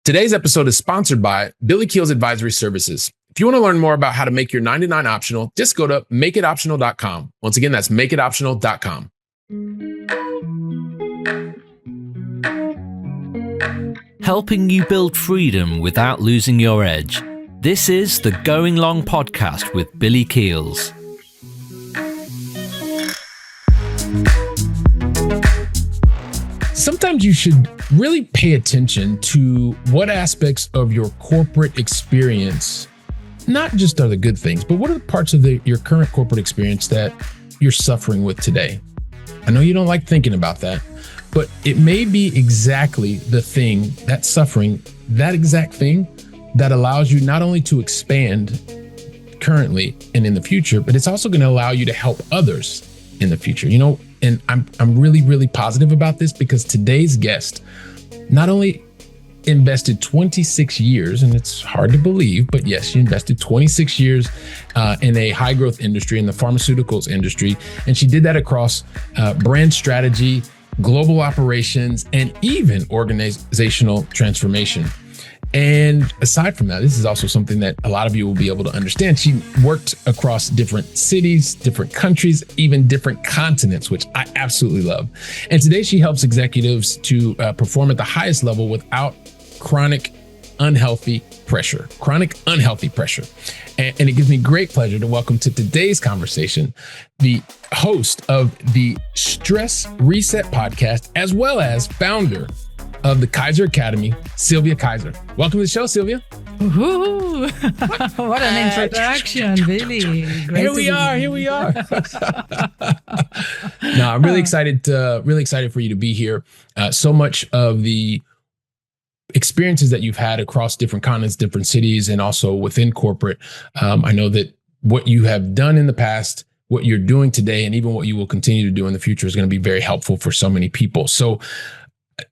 Today's episode is sponsored by Billy Keel's Advisory Services. If you want to learn more about how to make your 99 optional, just go to makeitoptional.com. Once again, that's makeitoptional.com. Helping you build freedom without losing your edge. This is the Going Long podcast with Billy Keels. Sometimes you should really pay attention to what aspects of your corporate experience, not just are the good things, but what are the parts of your current corporate experience that you're suffering with today? I know you don't like thinking about that, but it may be exactly the thing, that suffering, that exact thing that allows you not only to expand currently and in the future, but it's also going to allow you to help others in the future. You know, and I'm really positive about this because today's guest not only invested 26 years, and it's hard to believe, but yes, she invested 26 years in a high growth industry, in the pharmaceuticals industry. And she did that across brand strategy, global operations, and even organizational transformation. And aside from that, this is also something that a lot of you will be able to understand. She worked across different cities, different countries, even different continents, which I absolutely love. And today she helps executives to perform at the highest level without chronic, unhealthy pressure. And it gives me great pleasure to welcome to today's conversation the host of the Stress Reset podcast, as well as founder of the Keijzer Academy, Sylvia Keijzer. Welcome to the show, Sylvia. Ooh, what an introduction, Billy. Great Here we are. No, I'm really excited for you to be here. So much of the experiences that you've had across different continents, different cities, and also within corporate, I know that what you have done in the past, what you're doing today, and even what you will continue to do in the future is going to be very helpful for so many people. So,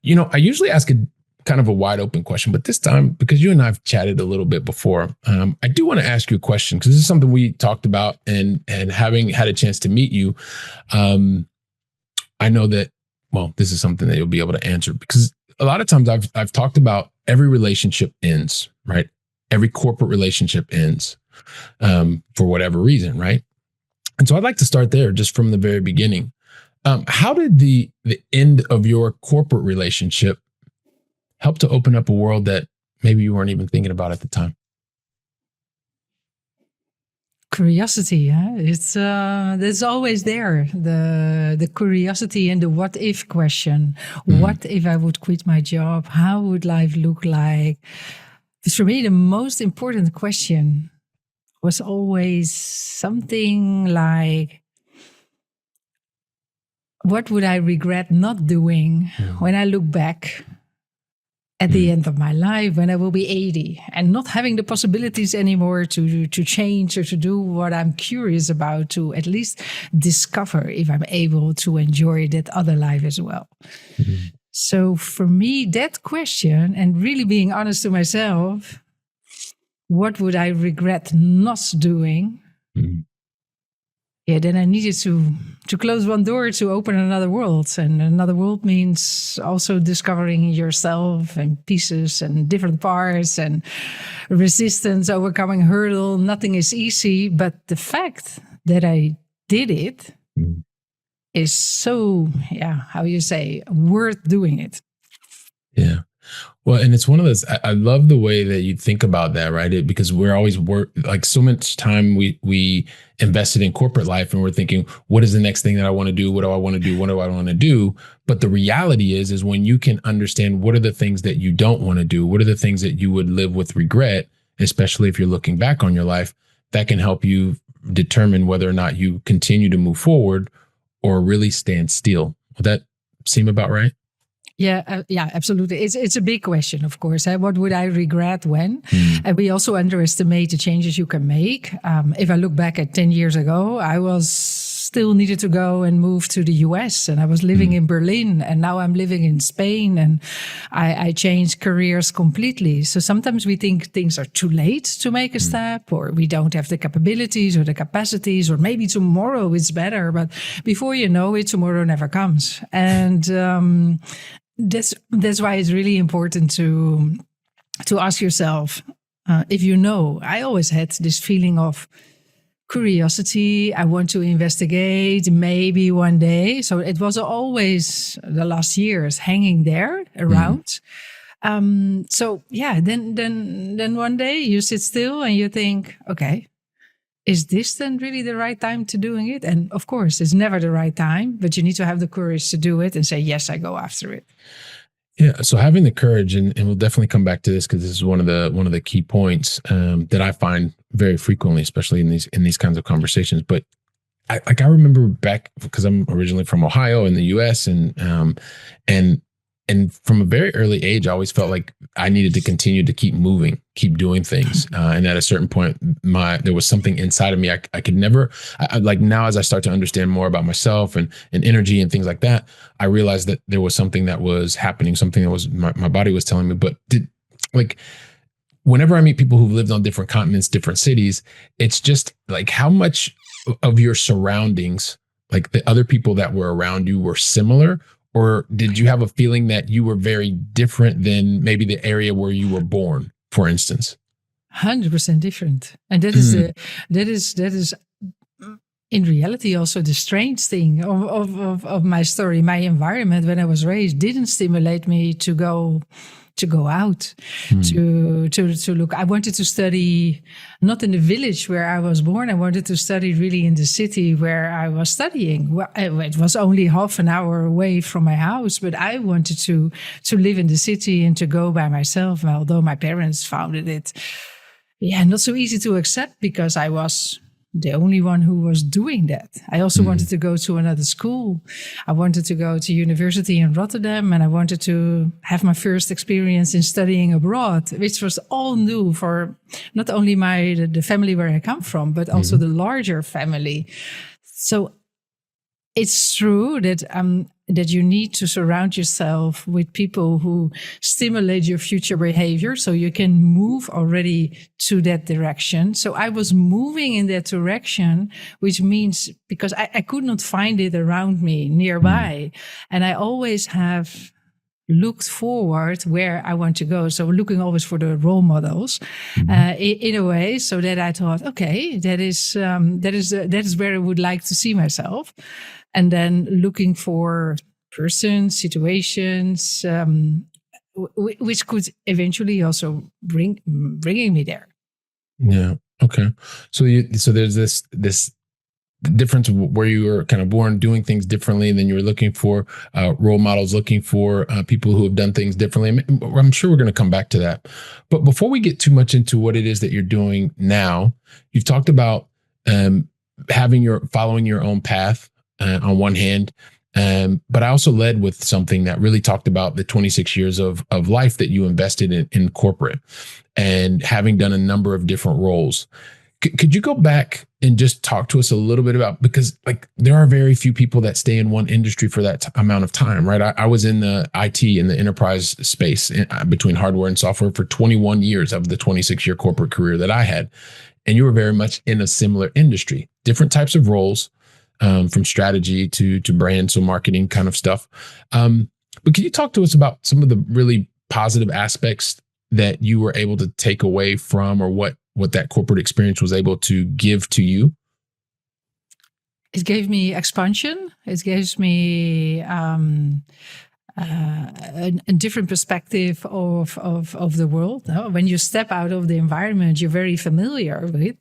you know, I usually ask a kind of a wide open question, but this time, because you and I have chatted a little bit before, I do want to ask you a question because this is something we talked about, and having had a chance to meet you, I know that, well, this is something that you'll be able to answer because a lot of times I've talked about every relationship ends, right? Every corporate relationship ends for whatever reason, right? And so I'd like to start there just from the very beginning. How did the end of your corporate relationship help to open up a world that maybe you weren't even thinking about at the time? Curiosity, huh? It's always there. The curiosity and the what if question. Mm-hmm. What if I would quit my job? How would life look like? For me, the most important question was always something like, what would I regret not doing when I look back at the end of my life, when I will be 80 and not having the possibilities anymore to change or to do what I'm curious about, to at least discover if I'm able to enjoy that other life as well. Mm-hmm. So for me, that question, and really being honest to myself, what would I regret not doing? Mm-hmm. Yeah, then I needed to close one door to open another world. And another world means also discovering yourself and pieces and different parts and resistance, overcoming hurdle. Nothing is easy. But the fact that I did it is so, worth doing it. Yeah. Well, and it's one of those, I love the way that you think about that, right? Because we're always like so much time we invested in corporate life and we're thinking, what is the next thing that I want to do? What do I want to do? What do I want to do? But the reality is when you can understand what are the things that you don't want to do, what are the things that you would live with regret, especially if you're looking back on your life, that can help you determine whether or not you continue to move forward or really stand still. Would that seem about right? Yeah, absolutely. It's a big question, of course. What would I regret when? And we also underestimate the changes you can make. If I look back at 10 years ago, I was still needed to go and move to the US, and I was living in Berlin, and now I'm living in Spain, and I changed careers completely. So sometimes we think things are too late to make a step, or we don't have the capabilities or the capacities, or maybe tomorrow it's better. But before you know it, tomorrow never comes. And that's why it's really important to to ask yourself, if you know, I always had this feeling of curiosity. I want to investigate maybe one day. So it was always the last years hanging there around. So yeah, then one day you sit still and you think, okay, is this then really the right time to doing it? And of course, it's never the right time, but you need to have the courage to do it and say, yes, I go after it. Yeah. So having the courage, and we'll definitely come back to this because this is one of the key points that I find very frequently, especially in these kinds of conversations. But I remember back, because I'm originally from Ohio in the U.S. And from a very early age, I always felt like I needed to continue to keep moving, keep doing things. And at a certain point, there was something inside of me. I could never, like now, as I start to understand more about myself and energy and things like that, I realized that there was something that was happening, something that was my body was telling me. But whenever I meet people who've lived on different continents, different cities, it's just like how much of your surroundings, like the other people that were around you, were similar. Or did you have a feeling that you were very different than maybe the area where you were born, for instance? 100% different. And that is in reality also the strange thing of my story. My environment when I was raised didn't stimulate me to go out, to look. I wanted to study not in the village where I was born. I wanted to study really in the city where I was studying. Well, it was only half an hour away from my house, but I wanted to live in the city and to go by myself. Although my parents found it, not so easy to accept because I was the only one who was doing that. I also wanted to go to another school. I wanted to go to university in Rotterdam, and I wanted to have my first experience in studying abroad, which was all new for not only the family where I come from, but also the larger family. So it's true that you need to surround yourself with people who stimulate your future behavior so you can move already to that direction. So I was moving in that direction, which means because I could not find it around me nearby. And I always have looked forward where I want to go. So looking always for the role models in a way, so that I thought, okay, that is where I would like to see myself. And then looking for persons, situations, which could eventually also bringing me there. Yeah. Okay. So there's this difference where you were kind of born doing things differently, and then you were looking for role models, looking for people who have done things differently. I'm sure we're going to come back to that. But before we get too much into what it is that you're doing now, you've talked about following your own path on one hand. But I also led with something that really talked about the 26 years of life that you invested in corporate, and having done a number of different roles. Could you go back and just talk to us a little bit about, because like there are very few people that stay in one industry for that amount of time, right? I was in the IT, in the enterprise space between hardware and software for 21 years of the 26-year corporate career that I had. And you were very much in a similar industry, different types of roles, from strategy to brand, so marketing kind of stuff. But can you talk to us about some of the really positive aspects that you were able to take away from, or what that corporate experience was able to give to you? It gave me expansion. It gives me a different perspective of the world. When you step out of the environment you're very familiar with,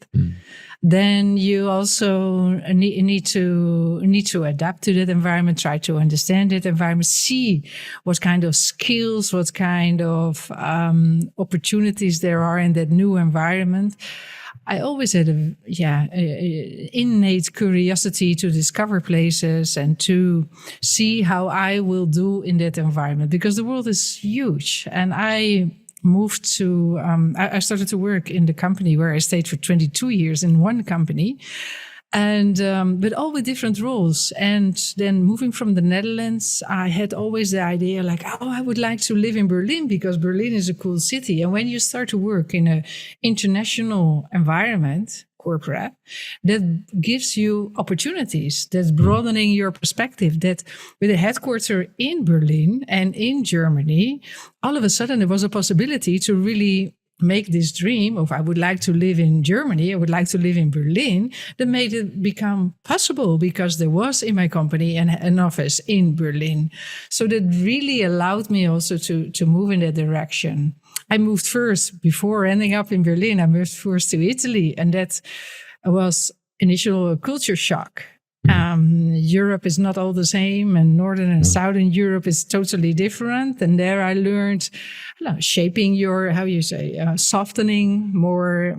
then you also need to adapt to that environment, try to understand that environment, see what kind of skills, what kind of opportunities there are in that new environment. I always had an innate curiosity to discover places and to see how I will do in that environment, because the world is huge. And I moved to, I started to work in the company where I stayed for 22 years in one company. And, but all with different roles. And then moving from the Netherlands, I had always the idea like, I would like to live in Berlin because Berlin is a cool city. And when you start to work in an international environment, corporate, that gives you opportunities, that's broadening your perspective. That with a headquarter in Berlin and in Germany, all of a sudden there was a possibility to really make this dream of I would like to live in Germany, I would like to live in Berlin, that made it become possible because there was in my company an office in Berlin. So that really allowed me also to move in that direction. I moved first, before ending up in Berlin, I moved first to Italy, and that was initial culture shock. Europe is not all the same, and Northern and Southern Europe is totally different. And there I learned shaping your, softening, more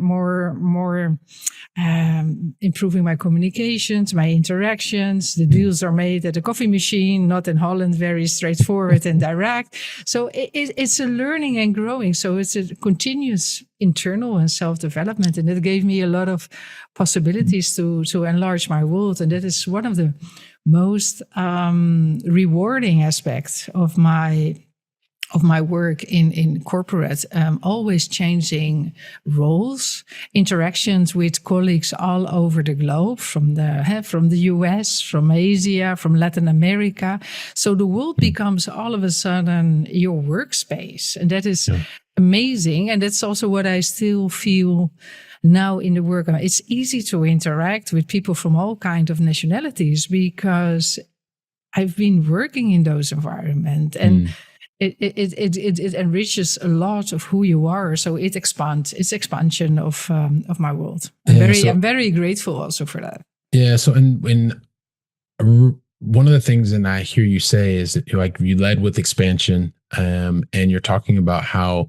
improving my communications, my interactions. The deals are made at a coffee machine, not in Holland, very straightforward and direct. So it's a learning and growing. So it's a continuous internal and self-development. And it gave me a lot of possibilities to enlarge my world. And that is one of the most rewarding aspects of my work in corporate, always changing roles, interactions with colleagues all over the globe, from the US, from Asia, from Latin America. So the world becomes all of a sudden your workspace. And that is amazing. And that's also what I still feel now in the work. It's easy to interact with people from all kinds of nationalities because I've been working in those environments. And it enriches a lot of who you are. So it expands. It's expansion of my world. I'm very grateful also for that. Yeah. So in one of the things, and I hear you say, is that you led with expansion, and you're talking about how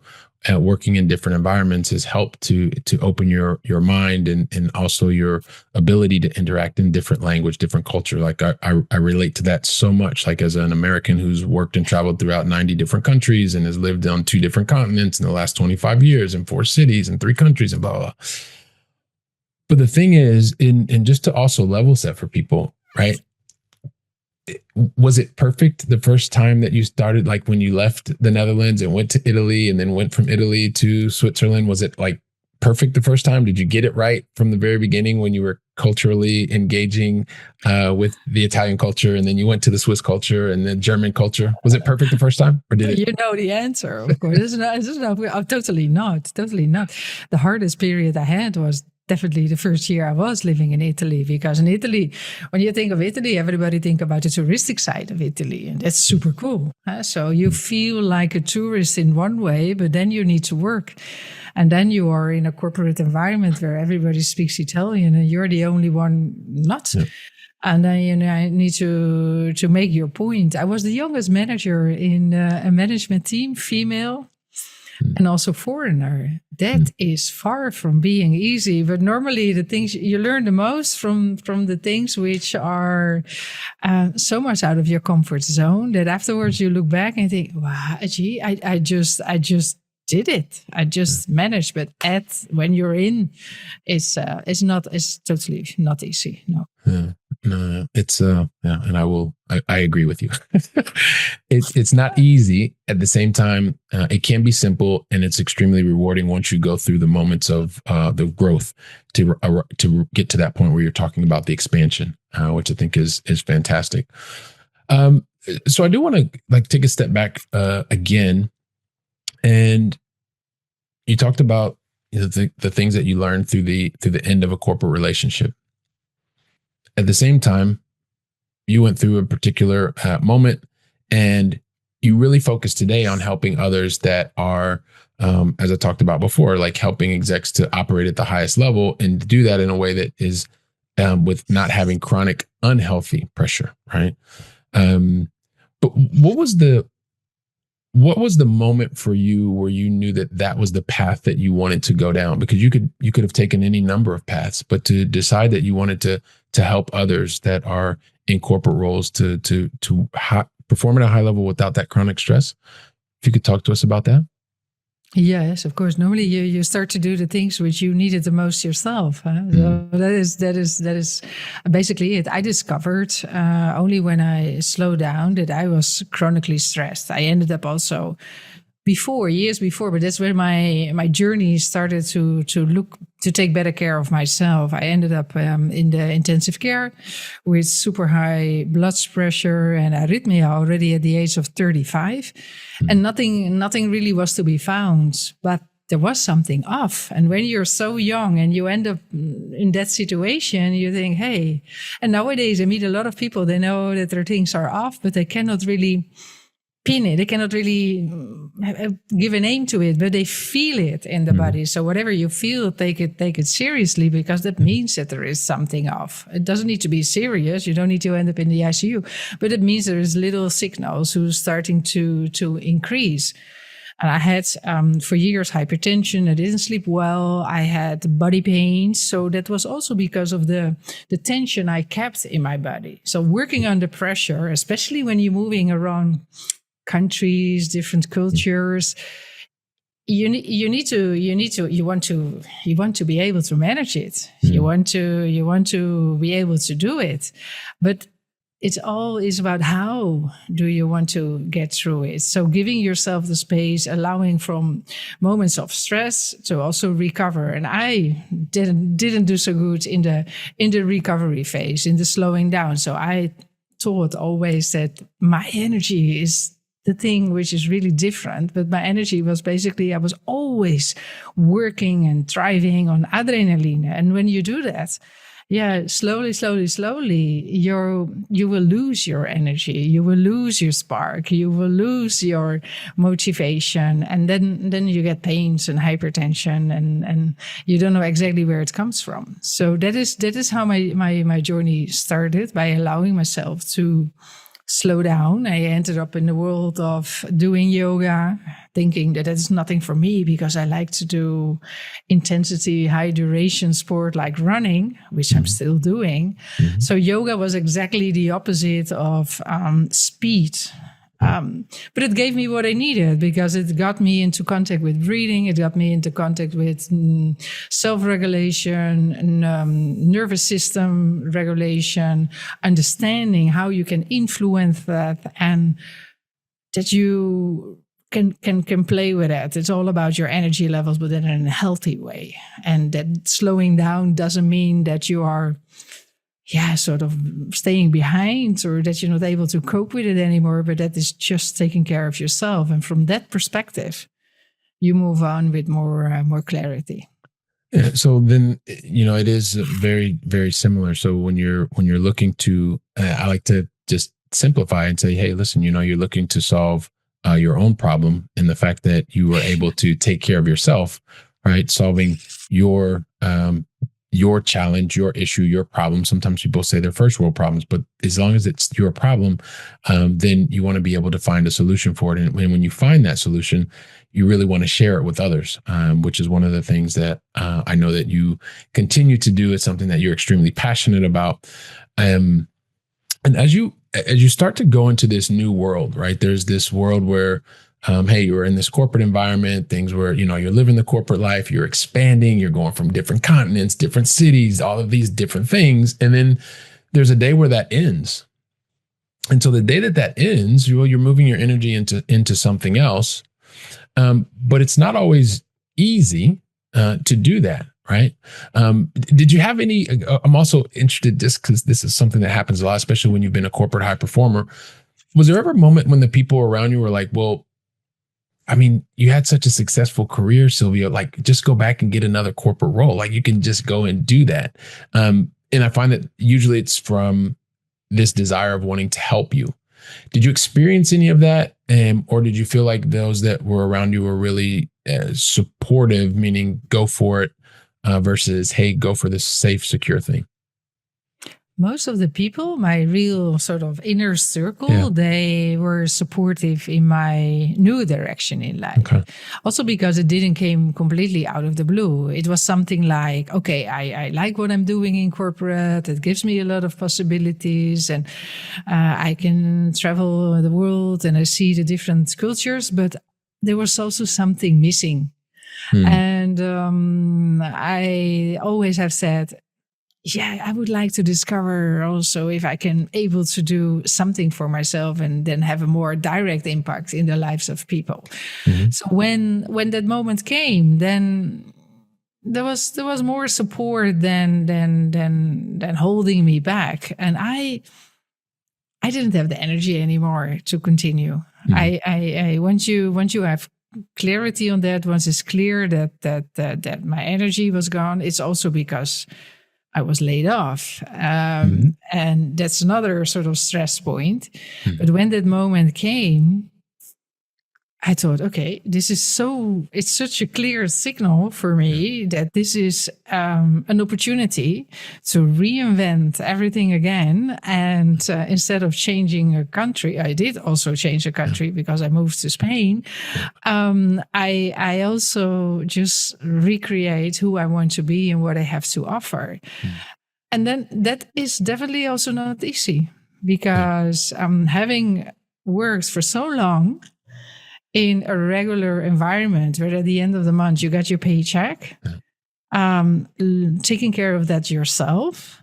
working in different environments has helped to open your mind and also your ability to interact in different language, different culture. Like I relate to that so much, like as an American who's worked and traveled throughout 90 different countries and has lived on 2 different continents in the last 25 years in 4 cities and 3 countries and blah, blah, blah. But the thing is, and just to also level set for people, right? Was it perfect the first time that you started, like when you left the Netherlands and went to Italy and then went from Italy to Switzerland? Was it like perfect the first time? Did you get it right from the very beginning when you were culturally engaging with the Italian culture, and then you went to the Swiss culture and then German culture? Was it perfect the first time, or did it? You know the answer, of course. It's not, totally not. The hardest period I had was definitely the first year I was living in Italy, because in Italy, when you think of Italy, everybody think about the touristic side of Italy, and that's super cool. So you feel like a tourist in one way, but then you need to work. And then you are in a corporate environment where everybody speaks Italian and you're the only one not. Yeah. And then I need to make your point. I was the youngest manager in a management team, female, and also foreigner. That is far from being easy. But normally the things you learn the most from the things which are so much out of your comfort zone, that afterwards you look back and think, wow, gee, I just did it. I just managed. But when you're in, it's totally not easy. No. Yeah. No, it's and I agree with you. It's not easy. At the same time, it can be simple, and it's extremely rewarding once you go through the moments of the growth to get to that point where you're talking about the expansion, which I think is fantastic. So I do want to take a step back again, and you talked about the things that you learned through the end of a corporate relationship. At the same time, you went through a particular moment, and you really focus today on helping others that are, as I talked about before, like helping execs to operate at the highest level, and to do that in a way that is with not having chronic unhealthy pressure, right? But what was the moment for you where you knew that was the path that you wanted to go down? Because you could have taken any number of paths, but to decide that you wanted to help others that are in corporate roles to perform at a high level without that chronic stress. If you could talk to us about that. Yes, of course. Normally you start to do the things which you needed the most yourself. So that is basically it. I discovered only when I slowed down that I was chronically stressed. I ended up also years before, but that's where my journey started to look to take better care of myself. I ended up in the intensive care with super high blood pressure and arrhythmia already at the age of 35. And nothing really was to be found, but there was something off. And when you're so young and you end up in that situation, you think, hey, and nowadays I meet a lot of people, they know that their things are off, but they cannot really pin it. They cannot really give a name to it, but they feel it in the body. So whatever you feel, take it seriously, because that means that there is something off. It doesn't need to be serious. You don't need to end up in the ICU, but it means there is little signals who's starting to increase. And I had, for years, hypertension. I didn't sleep well. I had body pains. So that was also because of the tension I kept in my body. So working under pressure, especially when you're moving around countries, different cultures, you want to be able to manage it. You want to be able to do it, but it's all is about how do you want to get through it. So giving yourself the space, allowing from moments of stress to also recover. And I didn't do so good in the recovery phase, in the slowing down. So I thought always that my energy is the thing which is really different. But my energy was basically, I was always working and thriving on adrenaline. And when you do that, slowly, you will lose your energy. You will lose your spark. You will lose your motivation. And then you get pains and hypertension and you don't know exactly where it comes from. So that is how my journey started, by allowing myself to slow down. I ended up in the world of doing yoga, thinking that it's nothing for me because I like to do intensity, high duration sport like running, which I'm still doing. So yoga was exactly the opposite of speed. But it gave me what I needed, because it got me into contact with breathing. It got me into contact with self-regulation, nervous system regulation, understanding how you can influence that, and that you can play with it. It's all about your energy levels, but in a healthy way. And that slowing down doesn't mean that you are sort of staying behind, or that you're not able to cope with it anymore, but that is just taking care of yourself. And from that perspective, you move on with more clarity. Yeah, so then, it is very, very similar. So when you're looking to, I like to just simplify and say, hey, listen, you're looking to solve your own problem, and the fact that you were able to take care of yourself, right? Solving your challenge, your issue, your problem. Sometimes people say they're first world problems, but as long as it's your problem, then you want to be able to find a solution for it. And when you find that solution, you really want to share it with others, which is one of the things that I know that you continue to do. It's something that you're extremely passionate about. And as you start to go into this new world, right? There's this world where hey, you're in this corporate environment, things where, you're living the corporate life, you're expanding, you're going from different continents, different cities, all of these different things. And then there's a day where that ends. And so the day that ends, you're moving your energy into something else. But it's not always easy to do that, right? Did you have any, I'm also interested, just because this is something that happens a lot, especially when you've been a corporate high performer. Was there ever a moment when the people around you were like, well, I mean, you had such a successful career, Sylvia, like just go back and get another corporate role. Like you can just go and do that. And I find that usually it's from this desire of wanting to help you. Did you experience any of that? Or did you feel like those that were around you were really supportive, meaning go for it versus, hey, go for this safe, secure thing? Most of the people, my real sort of inner circle, they were supportive in my new direction in life. Okay. Also because it didn't came completely out of the blue. It was something like, okay, I like what I'm doing in corporate. It gives me a lot of possibilities, and I can travel the world and I see the different cultures, but there was also something missing. And I always have said, I would like to discover also if I can able to do something for myself and then have a more direct impact in the lives of people. So when that moment came, then there was more support than holding me back, and I didn't have the energy anymore to continue. I once you have clarity on that, once it's clear that my energy was gone, it's also because I was laid off, and that's another sort of stress point. But when that moment came, I thought, okay, it's such a clear signal for me that this is an opportunity to reinvent everything again. And instead of changing a country, I did also change a country because I moved to Spain. I also just recreate who I want to be and what I have to offer. And then that is definitely also not easy, because having worked for so long in a regular environment where at the end of the month you got your paycheck, taking care of that yourself,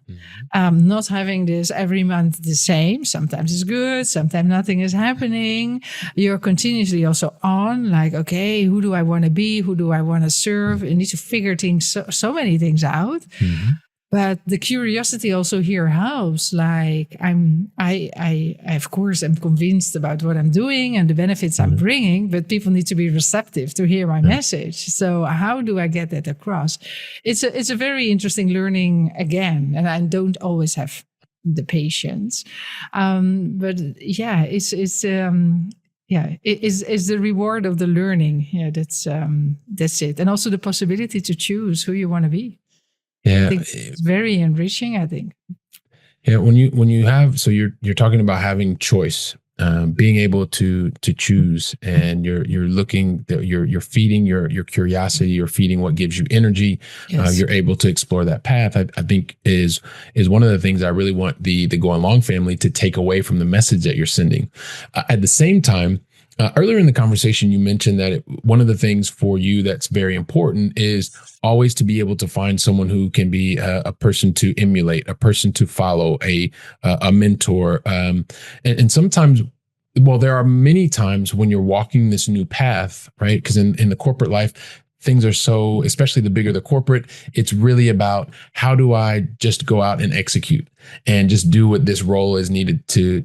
not having this every month the same. Sometimes it's good, sometimes nothing is happening. You're continuously also on, like, okay, who do I want to be? Who do I want to serve? You need to figure so many things out. But the curiosity also here helps. Like I of course am convinced about what I'm doing and the benefits I'm bringing, but people need to be receptive to hear my message. So how do I get that across? It's a very interesting learning again, and I don't always have the patience. But yeah, it's the reward of the learning. Yeah, that's it, and also the possibility to choose who you want to be. Yeah, I think it's very enriching, I think. Yeah, when you have, so you're talking about having choice, being able to choose, and you're looking, you're feeding your curiosity, you're feeding what gives you energy. Yes. You're able to explore that path. I think is one of the things I really want the Going Long family to take away from the message that you're sending. At the same time, earlier in the conversation, you mentioned that one of the things for you that's very important is always to be able to find someone who can be a person to emulate, a person to follow, a mentor. And sometimes, well, there are many times when you're walking this new path, right? Because in the corporate life, things are so, especially the bigger the corporate, it's really about how do I just go out and execute and just do what this role is needed to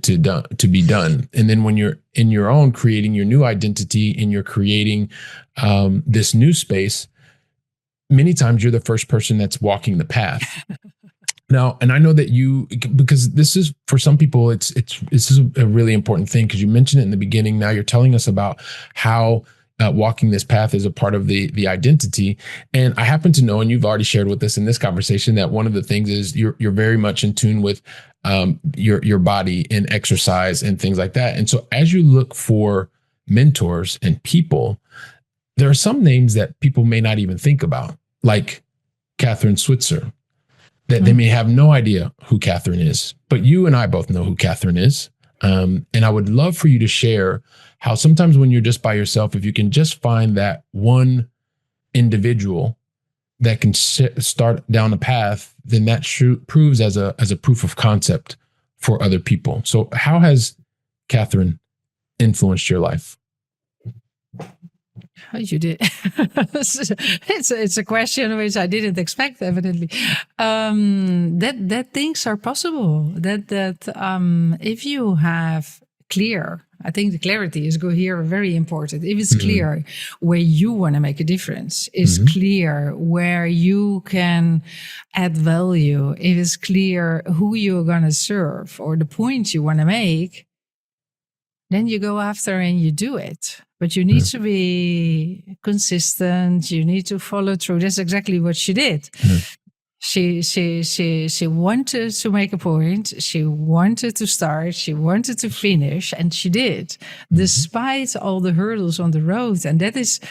be done. And then when you're in your own, creating your new identity and you're creating this new space, many times you're the first person that's walking the path. Now, and I know that because this is, for some people, this is a really important thing, because you mentioned it in the beginning. Now you're telling us about how walking this path is a part of the identity. And I happen to know, and you've already shared with us in this conversation, that one of the things is you're very much in tune with your body and exercise and things like that. And so as you look for mentors and people, there are some names that people may not even think about, like Catherine Switzer, that they may have no idea who Catherine is, but you and I both know who Catherine is. And I would love for you to share how sometimes when you're just by yourself, if you can just find that one individual that can start down a path, then that proves as a proof of concept for other people. So how has Catherine influenced your life? You did. It's a question which I didn't expect, evidently. That things are possible. That if you have clear, I think the clarity is here very important. If it's clear where you want to make a difference, is clear where you can add value, if it's clear who you're going to serve or the point you want to make, then you go after and you do it. But you need to be consistent. You need to follow through. That's exactly what she did. She wanted to make a point. She wanted to start. She wanted to finish, and she did, despite all the hurdles on the road. And that is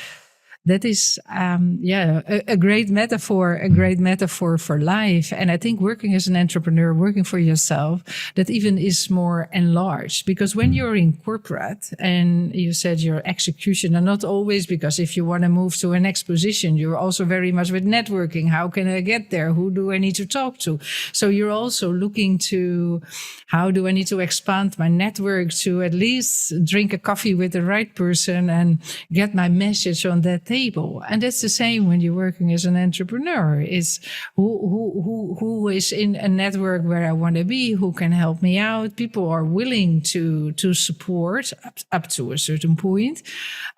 a great metaphor for life. And I think working as an entrepreneur, working for yourself, that even is more enlarged, because when you're in corporate and you said your execution, and not always, because if you want to move to a next position, you're also very much with networking. How can I get there? Who do I need to talk to? So you're also looking to, how do I need to expand my network to at least drink a coffee with the right person and get my message on that table. And that's the same when you're working as an entrepreneur. Is who is in a network where I want to be, who can help me out. People are willing to support up to a certain point.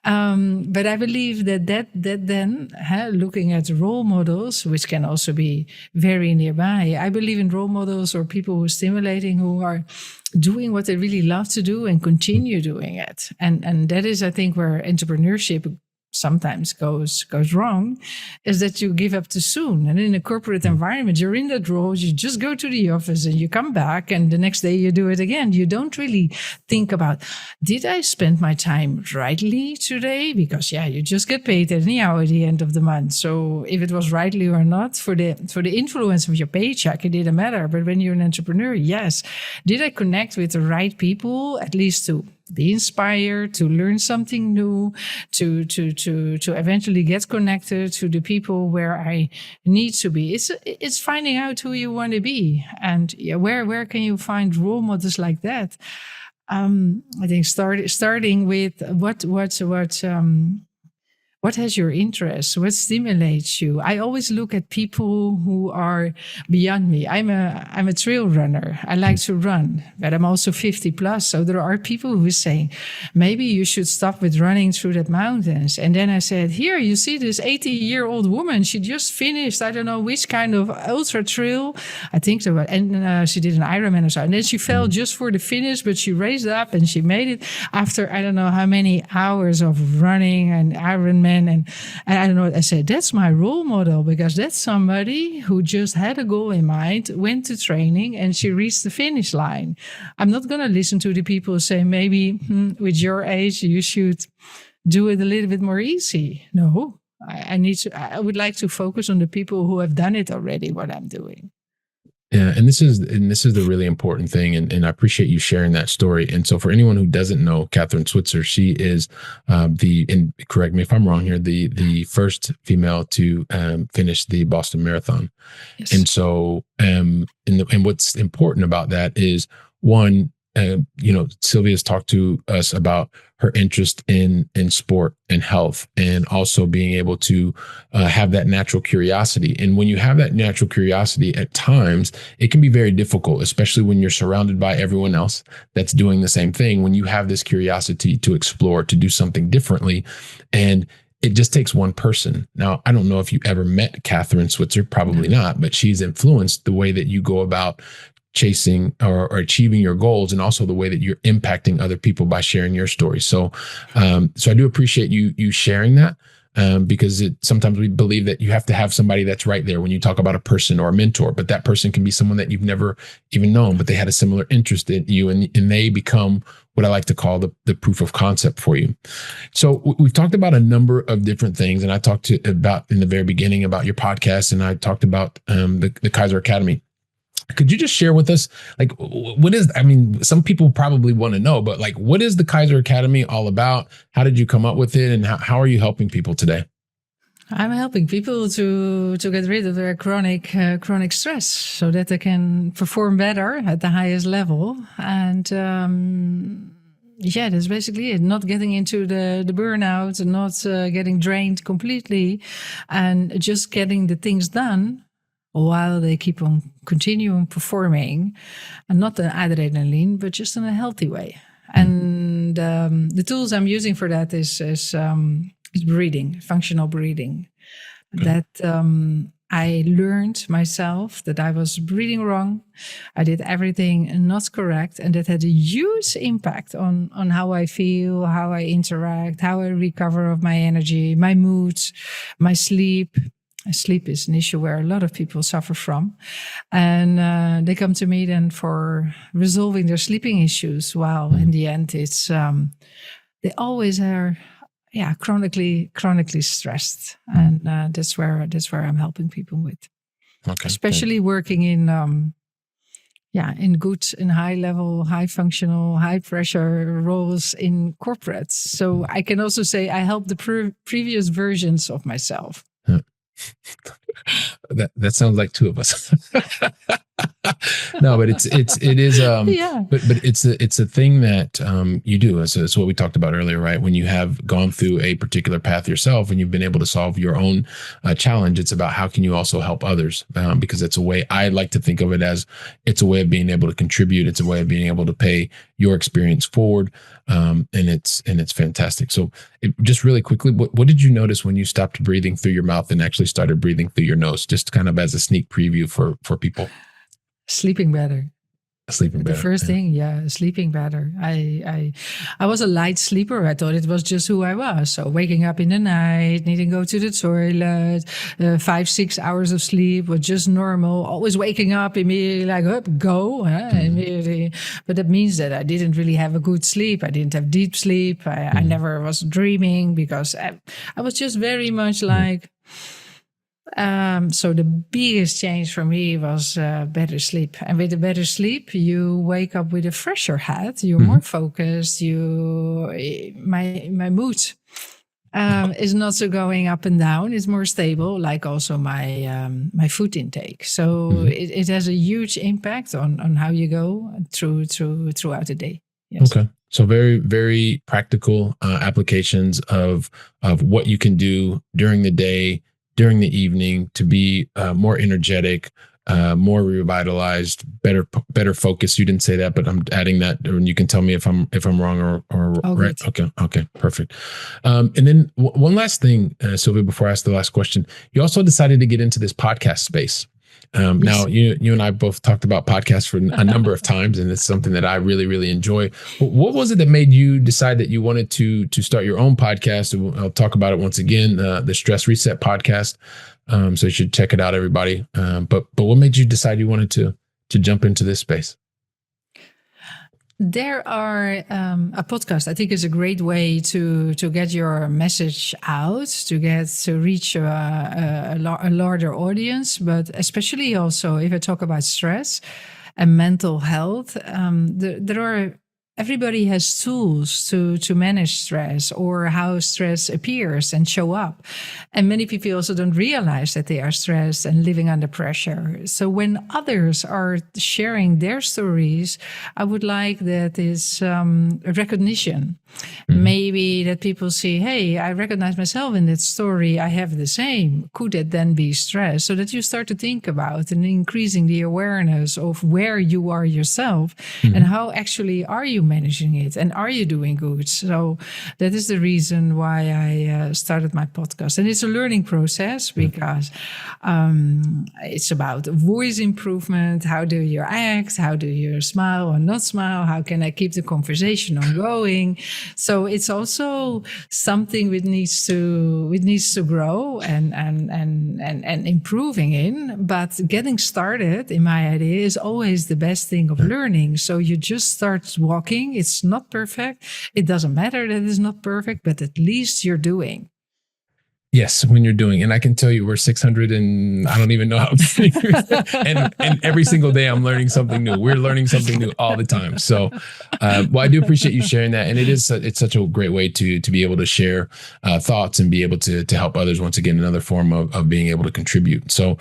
But I believe that then looking at role models, which can also be very nearby. I believe in role models or people who are stimulating, who are doing what they really love to do and continue doing it. And that is, I think, where entrepreneurship sometimes goes wrong, is that you give up too soon. And in a corporate environment, you're in that role, you just go to the office and you come back and the next day you do it again. You don't really think about, did I spend my time rightly today? Because you just get paid anyhow at the end of the month. So if it was rightly or not, for the influence of your paycheck, it didn't matter. But when you're an entrepreneur, yes. Did I connect with the right people, at least to be inspired, to learn something new, to eventually get connected to the people where I need to be. It's finding out who you want to be, and where can you find role models like that? I think starting with what has your interest? What stimulates you? I always look at people who are beyond me. I'm a trail runner. I like to run, but I'm also 50 plus. So there are people who are saying, maybe you should stop with running through the mountains. And then I said, here, you see this 80-year-old woman. She just finished, I don't know which kind of ultra trail. I think so. And she did an Ironman or so. And then she fell just for the finish, but she raised up and she made it after I don't know how many hours of running and Ironman. And I don't know, I said, that's my role model, because that's somebody who just had a goal in mind, went to training, and she reached the finish line. I'm not going to listen to the people who say, maybe with your age, you should do it a little bit more easy. No, I would like to focus on the people who have done it already, what I'm doing. Yeah, and this is the really important thing, and I appreciate you sharing that story. And so, for anyone who doesn't know Kathrine Switzer, she is and correct me if I'm wrong here, the first female to finish the Boston Marathon. Yes. And so, and what's important about that is, one, Sylvia's talked to us about her interest in sport and health, and also being able to have that natural curiosity. And when you have that natural curiosity, at times it can be very difficult, especially when you're surrounded by everyone else that's doing the same thing. When you have this curiosity to explore, to do something differently, and it just takes one person. Now, I don't know if you ever met Kathrine Switzer, probably not, but she's influenced the way that you go about chasing or achieving your goals, and also the way that you're impacting other people by sharing your story. So I do appreciate you sharing that, because sometimes we believe that you have to have somebody that's right there when you talk about a person or a mentor, but that person can be someone that you've never even known, but they had a similar interest in you, and they become what I like to call the proof of concept for you. So we've talked about a number of different things, and I talked about in the very beginning about your podcast, and I talked about the Keijzer Academy. Could you just share with us, some people probably want to know, but what is the Keijzer Academy all about? How did you come up with it? And how are you helping people today? I'm helping people to get rid of their chronic stress so that they can perform better at the highest level. And that's basically it. Not getting into the burnout, not getting drained completely, and just getting the things done while they keep on continuing performing, and not an adrenaline, but just in a healthy way. And the tools I'm using for that is breathing, functional breathing. That I learned myself that I was breathing wrong. I did everything not correct, and that had a huge impact on how I feel, how I interact, how I recover of my energy, my mood, my sleep. Sleep is an issue where a lot of people suffer from. And they come to me then for resolving their sleeping issues. While in the end, it's they always are chronically stressed. And that's where I'm helping people with. Okay. Especially working in high level, high functional, high pressure roles in corporates. So I can also say I help the previous versions of myself. That sounds like two of us. No, but it is Yeah. but it's a thing that you do. It's what we talked about earlier, right? When you have gone through a particular path yourself and you've been able to solve your own challenge, it's about how can you also help others, because it's a way, I like to think of it as, it's a way of being able to contribute. It's a way of being able to pay your experience forward, and it's fantastic. So just really quickly, what did you notice when you stopped breathing through your mouth and actually started breathing through your nose? Just kind of as a sneak preview for people. Sleeping better. Sleeping better. The first thing, sleeping better. I was a light sleeper. I thought it was just who I was. So waking up in the night, needing to go to the toilet, 5-6 hours of sleep was just normal. Always waking up immediately like, up, go. Immediately. But that means that I didn't really have a good sleep. I didn't have deep sleep. I never was dreaming because I was just very much like... So the biggest change for me was better sleep. And with a better sleep, you wake up with a fresher head. You're more focused. My mood is not so going up and down. It's more stable, like also my food intake. So it has a huge impact on how you go throughout the day. Yes. Okay. So very, very practical applications of what you can do during the day, during the evening, to be more energetic, more revitalized, better focus. You didn't say that, but I'm adding that, and you can tell me if I'm wrong or right. Okay, perfect. And then one last thing, Sylvia, before I ask the last question, you also decided to get into this podcast space. Yes. Now, you and I both talked about podcasts for a number of times, and it's something that I really, really enjoy. What was it that made you decide that you wanted to start your own podcast? I'll talk about it once again, the Stress Reset podcast. So you should check it out, everybody. But what made you decide you wanted to jump into this space? There are a podcast. I think is a great way to get your message out, to reach a larger audience. But especially also if I talk about stress and mental health, there are. Everybody has tools to manage stress or how stress appears and show up. And many people also don't realize that they are stressed and living under pressure. So when others are sharing their stories, I would like that is recognition. Maybe that people see, hey, I recognize myself in that story. I have the same. Could it then be stress? So that you start to think about and increasing the awareness of where you are yourself and how actually are you managing it and are you doing good? So that is the reason why I started my podcast. And it's a learning process because it's about voice improvement. How do you act? How do you smile or not smile? How can I keep the conversation ongoing? So it's also something which needs to grow and improving in. But getting started, in my idea, is always the best thing of learning. So you just start walking. It's not perfect. It doesn't matter that it's not perfect, but at least you're doing. Yes, when you're doing, and I can tell you we're 600 and I don't even know how to and every single day I'm learning something new. We're learning something new all the time. So, well, I do appreciate you sharing that. And it's such a great way to be able to share thoughts and be able to help others. Once again, another form of being able to contribute. So,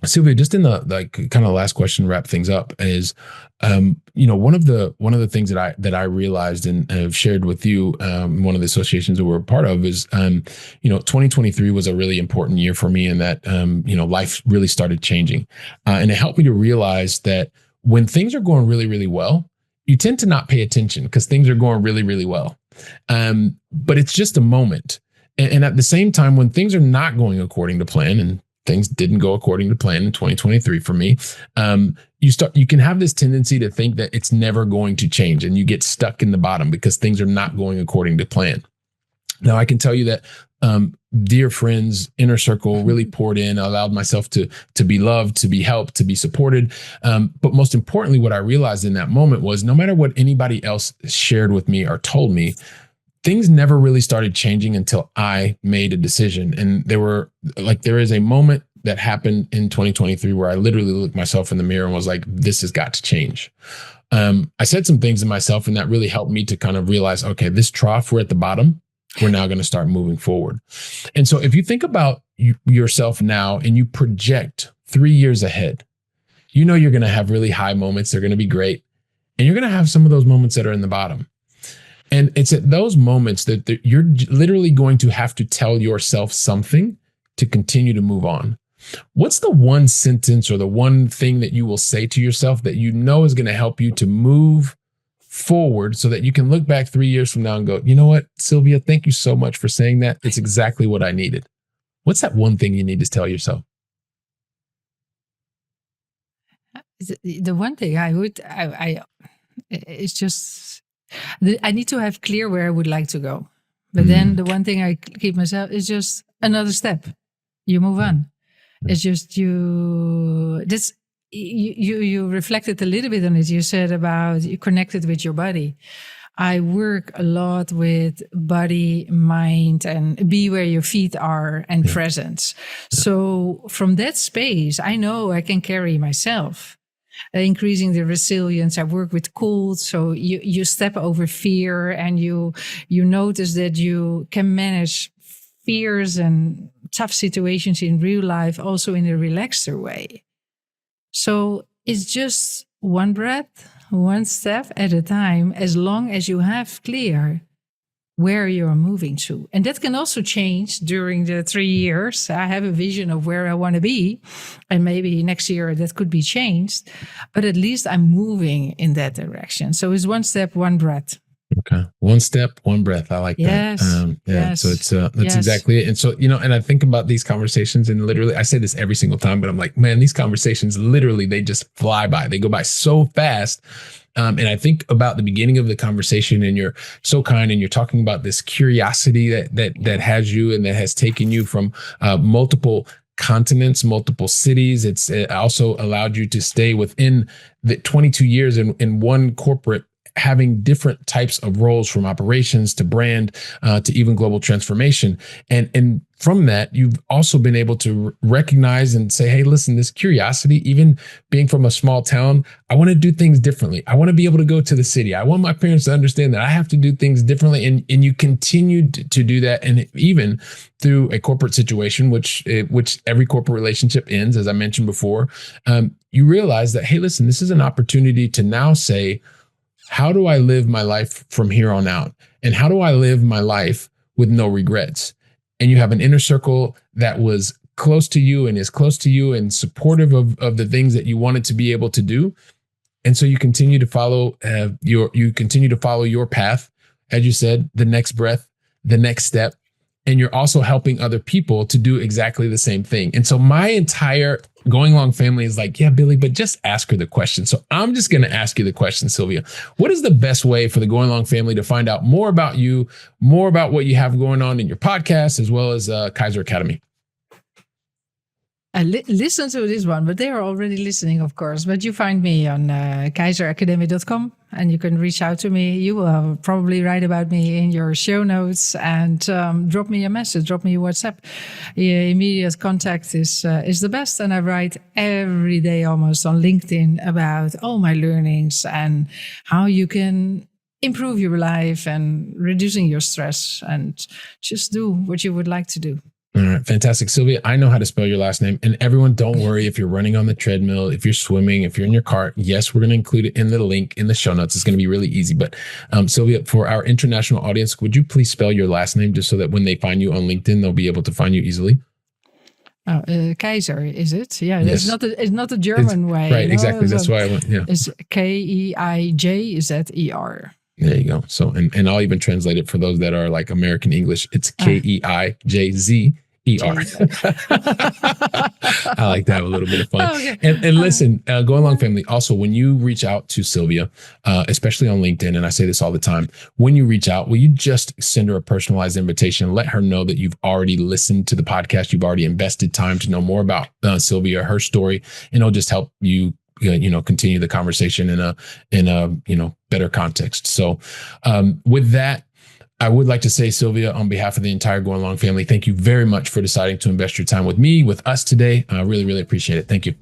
Sylvia, just in the kind of last question to wrap things up is, one of the things that I realized and have shared with you, one of the associations that we're a part of is, 2023 was a really important year for me in that, life really started changing, and it helped me to realize that when things are going really, really well, you tend to not pay attention because things are going really, really well, but it's just a moment, and at the same time, when things are not going according to plan and things didn't go according to plan in 2023 for me, you can have this tendency to think that it's never going to change and you get stuck in the bottom because things are not going according to plan. Now, I can tell you that dear friends, inner circle really poured in, allowed myself to be loved, to be helped, to be supported. But most importantly, what I realized in that moment was no matter what anybody else shared with me or told me, things never really started changing until I made a decision. And there is a moment that happened in 2023 where I literally looked myself in the mirror and was like, this has got to change. I said some things to myself and that really helped me to kind of realize, okay, this trough, we're at the bottom. We're now going to start moving forward. And so if you think about yourself now and you project 3 years ahead, you know you're going to have really high moments. They're going to be great. And you're going to have some of those moments that are in the bottom. And it's at those moments that you're literally going to have to tell yourself something to continue to move on. What's the one sentence or the one thing that you will say to yourself that you know is going to help you to move forward so that you can look back 3 years from now and go, you know what, Sylvia, thank you so much for saying that. It's exactly what I needed. What's that one thing you need to tell yourself? The one thing it's just, I need to have clear where I would like to go. But then the one thing I keep myself is just another step. You move on. It's just you reflected a little bit on it. You said about you connected with your body. I work a lot with body, mind, and be where your feet are and presence. So from that space, I know I can carry myself. Increasing the resilience. I work with cold. So you step over fear and you notice that you can manage fears and tough situations in real life also in a relaxer way. So it's just one breath, one step at a time, as long as you have clear where you're moving to. And that can also change during the 3 years. I have a vision of where I want to be. And maybe next year that could be changed. But at least I'm moving in that direction. So it's one step, one breath. Okay. One step, one breath. I like that. Yes. So it's, that's exactly it. And so, and I think about these conversations and literally, I say this every single time, but I'm like, man, these conversations literally, they just fly by. They go by so fast. And I think about the beginning of the conversation and you're so kind and you're talking about this curiosity that has you and that has taken you from multiple continents, multiple cities. It also allowed you to stay within the 22 years in one corporate, having different types of roles from operations to brand to even global transformation. And from that, you've also been able to recognize and say, hey, listen, this curiosity, even being from a small town, I want to do things differently. I want to be able to go to the city. I want my parents to understand that I have to do things differently. And you continue to do that. And even through a corporate situation, which every corporate relationship ends, as I mentioned before, you realize that, hey, listen, this is an opportunity to now say, how do I live my life from here on out? And how do I live my life with no regrets? And you have an inner circle that was close to you and is close to you and supportive of the things that you wanted to be able to do. And so you continue to follow your path, as you said, the next breath, the next step. And you're also helping other people to do exactly the same thing. And so my entire Going Long family is like, yeah, Billy, but just ask her the question. So I'm just going to ask you the question, Sylvia. What is the best way for the Going Long family to find out more about you, more about what you have going on in your podcast, as well as Keijzer Academy? Listen to this one, but they are already listening, of course. But you find me on keizeracademy.com and you can reach out to me. You will probably write about me in your show notes and drop me a message, drop me a WhatsApp. Immediate contact is the best. And I write every day almost on LinkedIn about all my learnings and how you can improve your life and reducing your stress and just do what you would like to do. All right. Fantastic. Sylvia, I know how to spell your last name. And everyone, don't worry if you're running on the treadmill, if you're swimming, if you're in your car. Yes, we're going to include it in the link in the show notes. It's going to be really easy. But Sylvia, for our international audience, would you please spell your last name just so that when they find you on LinkedIn, they'll be able to find you easily? Keijzer, is it? Yeah, yes. It's not a German way. Right, exactly. That's why I went, yeah. It's Keijzer. There you go. So, and I'll even translate it for those that are like American English. It's Keijzer. I like to have a little bit of fun. Okay. And listen, Going Long family, also, when you reach out to Sylvia, especially on LinkedIn, and I say this all the time, when you reach out, will you just send her a personalized invitation? Let her know that you've already listened to the podcast. You've already invested time to know more about Sylvia, her story, and it'll just help you continue the conversation in a better context. So with that, I would like to say, Sylvia, on behalf of the entire Going Long family, thank you very much for deciding to invest your time with me, with us today. I really, really appreciate it. Thank you.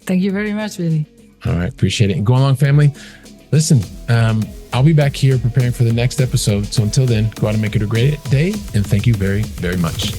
Thank you very much, Billy. All right. Appreciate it. And Going Long family, listen, I'll be back here preparing for the next episode. So until then, go out and make it a great day. And thank you very, very much.